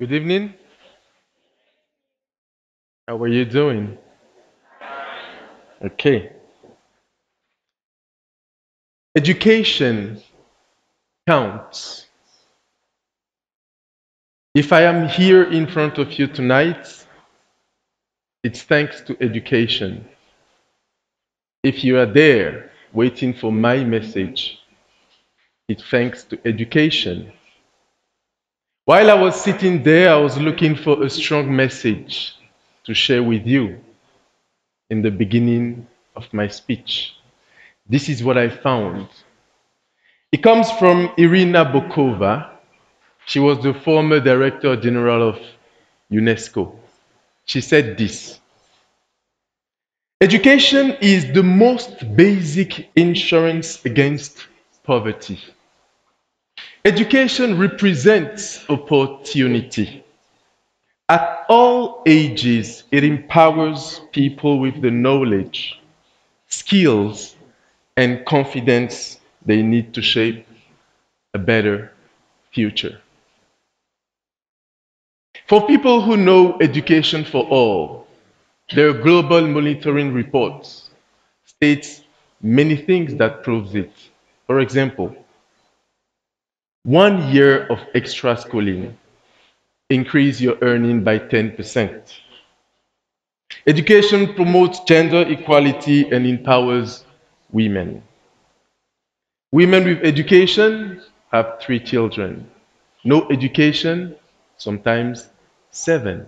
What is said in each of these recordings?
Good evening. How are you doing? Okay. Education counts. If I am here in front of you tonight, it's thanks to education. If you are there waiting for my message, it's thanks to education. While I was sitting there, I was looking for a strong message to share with you in the beginning of my speech. This is what I found. It comes from Irina Bokova. She was the former Director General of UNESCO. She said this: education is the most basic insurance against poverty. Education represents opportunity. At all ages, it empowers people with the knowledge, skills, and confidence they need to shape a better future. For people who know Education for All, their global monitoring reports states many things that proves it. For example, 1 year of extra schooling increase your earning by 10%. Education promotes gender equality and empowers women. Women with education have 3 children. No education, sometimes 7.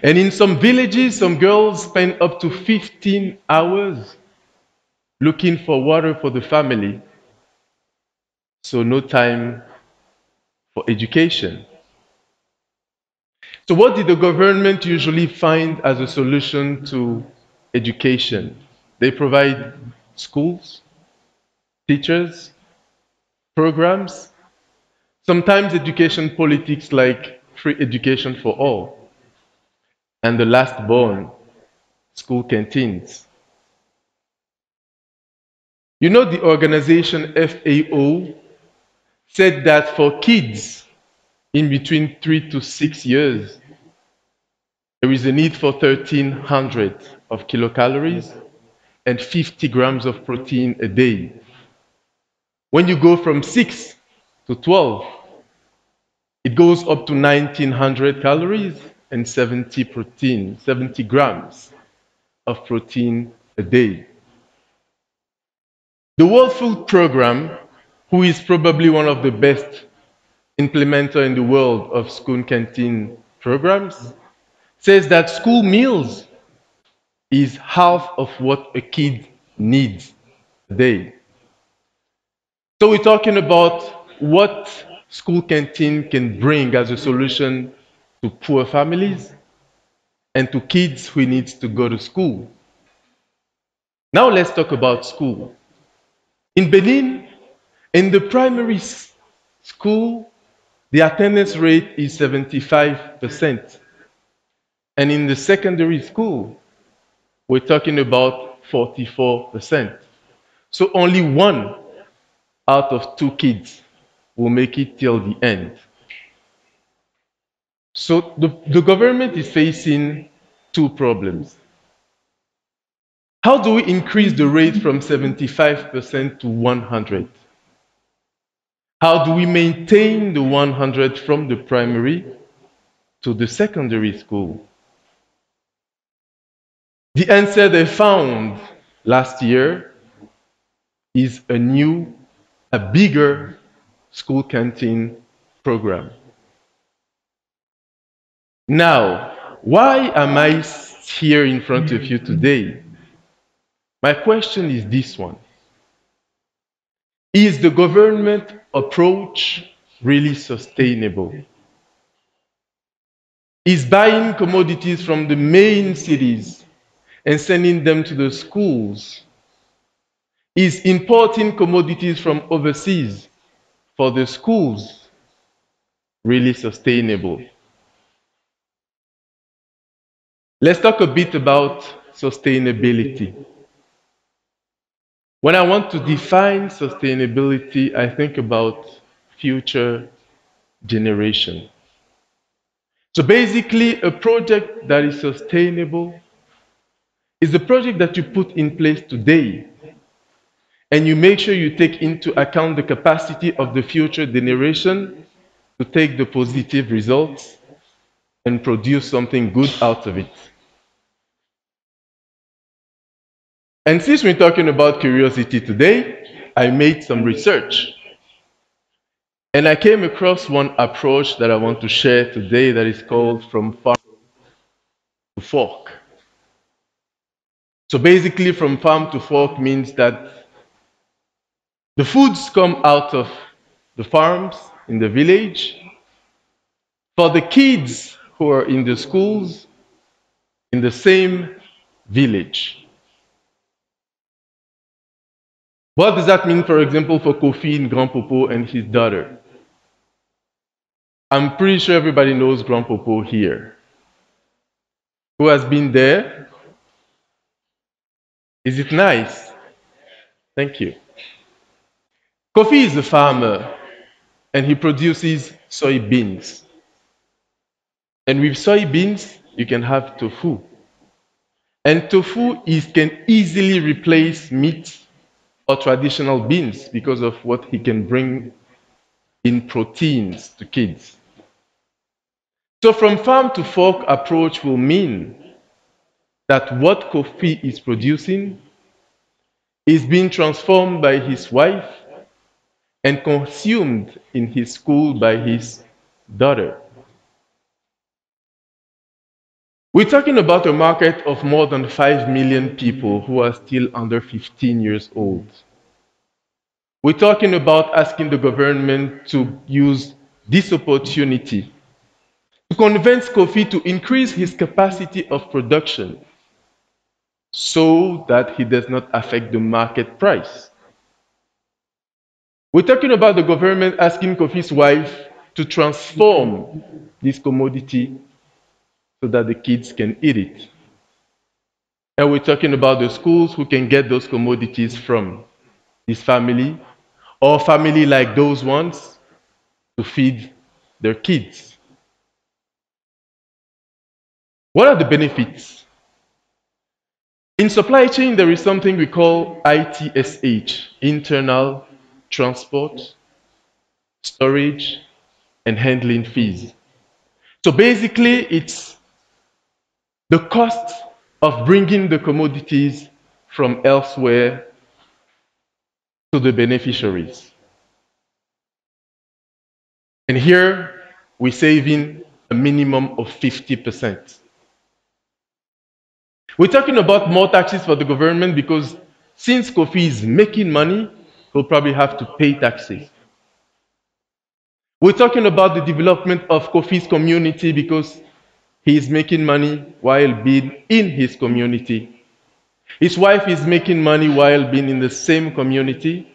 And in some villages, some girls spend up to 15 hours looking for water for the family, so no time for education. So what did the government usually find as a solution to education? They provide schools, teachers, programs, sometimes education politics like free education for all, and the last born, school canteens. You know, the organization FAO said that for kids in between 3 to 6 years, there is a need for 1,300 of kilocalories and 50 grams of protein a day. When you go from 6 to 12, it goes up to 1,900 calories and 70 grams of protein a day. The World Food Programme, who is probably one of the best implementer in the world of school canteen programs, says that school meals is half of what a kid needs a day. So we're talking about what school canteen can bring as a solution to poor families and to kids who need to go to school. Now let's talk about school. In Benin, in the primary school, the attendance rate is 75%. And in the secondary school, we're talking about 44%. So only 1 out of 2 kids will make it till the end. So the government is facing 2 problems. How do we increase the rate from 75% to 100? How do we maintain the 100 from the primary to the secondary school? The answer they found last year is a bigger school canteen program. Now, why am I here in front of you today? My question is this one. Is the government approach really sustainable? Is buying commodities from the main cities and sending them to the schools? Is importing commodities from overseas for the schools really sustainable? Let's talk a bit about sustainability. When I want to define sustainability, I think about future generation. So basically, a project that is sustainable is a project that you put in place today and you make sure you take into account the capacity of the future generation to take the positive results and produce something good out of it. And since we're talking about curiosity today, I made some research. And I came across one approach that I want to share today that is called from farm to fork. So basically, from farm to fork means that the foods come out of the farms in the village for the kids who are in the schools in the same village. What does that mean, for example, for Kofi in Grand Popo and his daughter? I'm pretty sure everybody knows Grand Popo here. Who has been there? Is it nice? Thank you. Kofi is a farmer and he produces soybeans. And with soybeans, you can have tofu. And tofu can easily replace meat or traditional beans because of what he can bring in proteins to kids. So from farm to fork approach will mean that what Kofi is producing is being transformed by his wife and consumed in his school by his daughter. We're talking about a market of more than 5 million people who are still under 15 years old. We're talking about asking the government to use this opportunity to convince Kofi to increase his capacity of production so that he does not affect the market price. We're talking about the government asking Kofi's wife to transform this commodity so that the kids can eat it. And we're talking about the schools who can get those commodities from this family or family like those ones to feed their kids. What are the benefits? In supply chain, there is something we call ITSH, internal transport, storage, and handling fees. So basically, it's the cost of bringing the commodities from elsewhere to the beneficiaries. And here, we're saving a minimum of 50%. We're talking about more taxes for the government because since Kofi is making money, he'll probably have to pay taxes. We're talking about the development of Kofi's community because he is making money while being in his community. His wife is making money while being in the same community.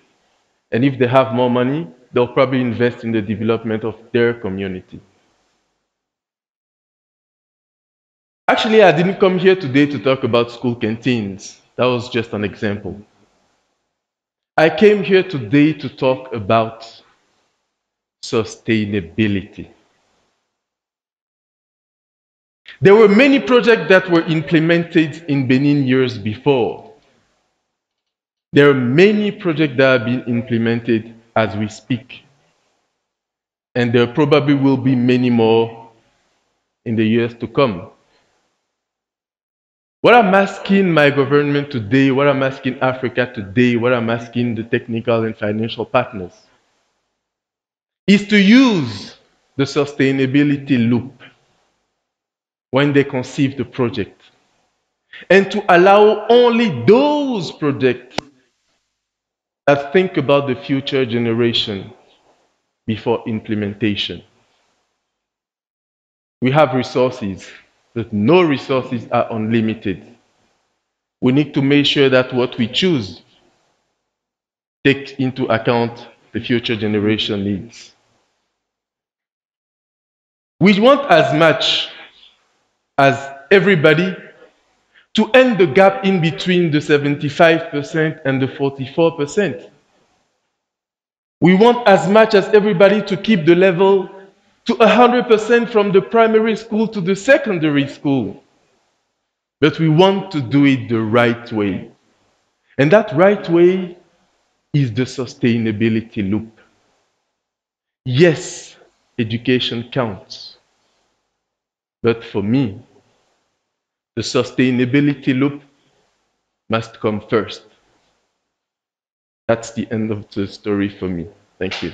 And if they have more money, they'll probably invest in the development of their community. Actually, I didn't come here today to talk about school canteens. That was just an example. I came here today to talk about sustainability. There were many projects that were implemented in Benin years before. There are many projects that are being implemented as we speak. And there probably will be many more in the years to come. What I'm asking my government today, what I'm asking Africa today, what I'm asking the technical and financial partners is to use the sustainability loop when they conceive the project and to allow only those projects that think about the future generation before implementation. We have resources, but no resources are unlimited. We need to make sure that what we choose takes into account the future generation needs. We want as much as everybody to end the gap in between the 75% and the 44%. We want as much as everybody to keep the level to 100% from the primary school to the secondary school. But we want to do it the right way. And that right way is the sustainability loop. Yes, education counts. But for me, the sustainability loop must come first. That's the end of the story for me. Thank you.